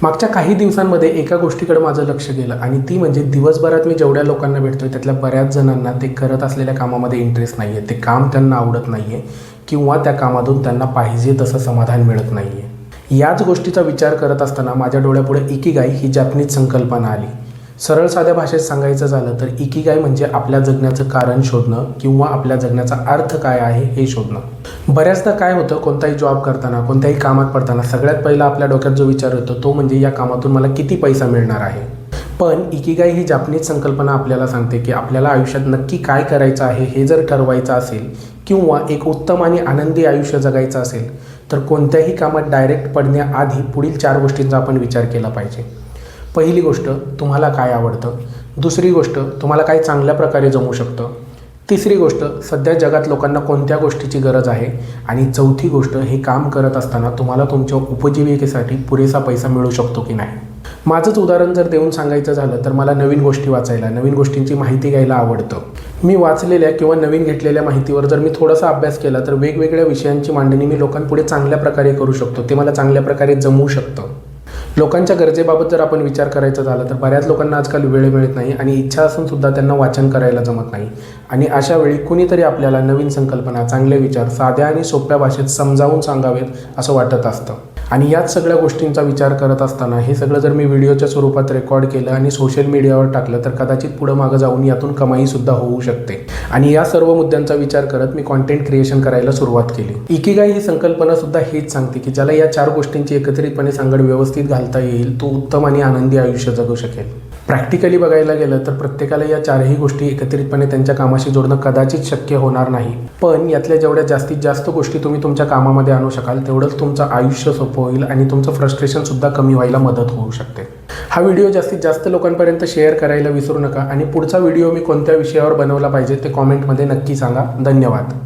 मागच्या काही दिवसांमध्ये एका गोष्टीकडे माझं लक्ष गेलं आणि ती म्हणजे दिवसभरात मी जेवढ्या लोकांना भेटतोय त्यातल्या बऱ्याच जणांना ते करत असलेल्या कामामध्ये इंटरेस्ट नाही आहे, ते काम त्यांना आवडत नाही आहे किंवा त्या कामातून त्यांना पाहिजे तसं समाधान मिळत नाही आहे। याच गोष्टीचा विचार करत असताना माझ्या डोळ्यापुढे इकिगाई ही जॅपनीज संकल्पना आली। सरळ साध्या भाषेत सांगायचं झालं तर इकिगाई म्हणजे आपल्या जगण्याचं कारण शोधणं किंवा आपल्या जगण्याचा अर्थ काय आहे हे शोधणं। बऱ्याचदा काय होतं, कोणताही जॉब करताना, कोणत्याही कामात पडताना सगळ्यात पहिला आपल्या डोक्यात जो विचार येतो तो म्हणजे या कामातून मला किती पैसा मिळणार आहे। पण इकिगाई ही जॅपनीज संकल्पना आपल्याला सांगते की आपल्याला आयुष्यात नक्की काय करायचं आहे हे जर ठरवायचं असेल किंवा एक उत्तम आणि आनंदी आयुष्य जगायचं असेल तर कोणत्याही कामात डायरेक्ट पडण्याआधी पुढील 4 गोष्टींचा आपण विचार केला पाहिजे। पहिली गोष्ट, तुम्हाला काय आवडतं। दुसरी गोष्ट, तुम्हाला काय चांगल्या प्रकारे जमू शकतं। तिसरी गोष्ट, सध्या जगात लोकांना कोणत्या गोष्टीची गरज आहे। आणि चौथी गोष्ट, हे काम करत असताना तुम्हाला तुमच्या उपजीविकेसाठी पुरेसा पैसा मिळू शकतो की नाही। माझंच उदाहरण जर देऊन सांगायचं झालं तर मला नवीन गोष्टी वाचायला, नवीन गोष्टींची माहिती घ्यायला आवडतं। मी वाचलेल्या किंवा नवीन घेतलेल्या माहितीवर जर मी थोडासा अभ्यास केला तर वेगवेगळ्या विषयांची मांडणी मी लोकांपुढे चांगल्या प्रकारे करू शकतो, ते मला चांगल्या प्रकारे जमू शकतं। लोकांच्या गरजेबाबत जर आपण विचार करायचा झाला तर बऱ्याच लोकांना आजकाल वेळ मिळत नाही आणि इच्छा असून सुद्धा त्यांना वाचन करायला जमत नाही। आणि अशा वेळी कुणीतरी आपल्याला नवीन संकल्पना, चांगले विचार साध्या आणि सोप्या भाषेत समजावून सांगावेत असं वाटत असतं। आणि याच सगळ्या गोष्टींचा विचार करत असताना हे सगळं जर मी व्हिडिओच्या स्वरूपात रेकॉर्ड केलं आणि सोशल मीडियावर टाकलं तर कदाचित पुढं मागं जाऊन यातून कमाईसुद्धा होऊ शकते। आणि या सर्व मुद्द्यांचा विचार करत मी कॉन्टेंट क्रिएशन करायला सुरुवात केली। इकिगाई ही संकल्पनासुद्धा हेच सांगते की ज्याला या 4 गोष्टींची एकत्रितपणे सांगड व्यवस्थित घालता येईल तो उत्तम आणि आनंदी आयुष्य जगू शकेल। प्रॅक्टिकली बघायला गेलं तर प्रत्येकाला या 4ही गोष्टी एकत्रितपणे त्यांच्या कामाशी जोडणं कदाचित शक्य होणार नाही, पण यातल्या जेवढ्या जास्तीत जास्त गोष्टी तुम्ही तुमच्या कामामध्ये आणू शकाल तेवढंच तुमचं आयुष्य सोपं होईल आणि तुमचं फ्रस्ट्रेशनसुद्धा कमी व्हायला मदत होऊ शकते। हा व्हिडिओ जास्तीत जास्त लोकांपर्यंत शेअर करायला विसरू नका आणि पुढचा व्हिडिओ मी कोणत्या विषयावर बनवला पाहिजे ते कॉमेंटमध्ये नक्की सांगा। धन्यवाद।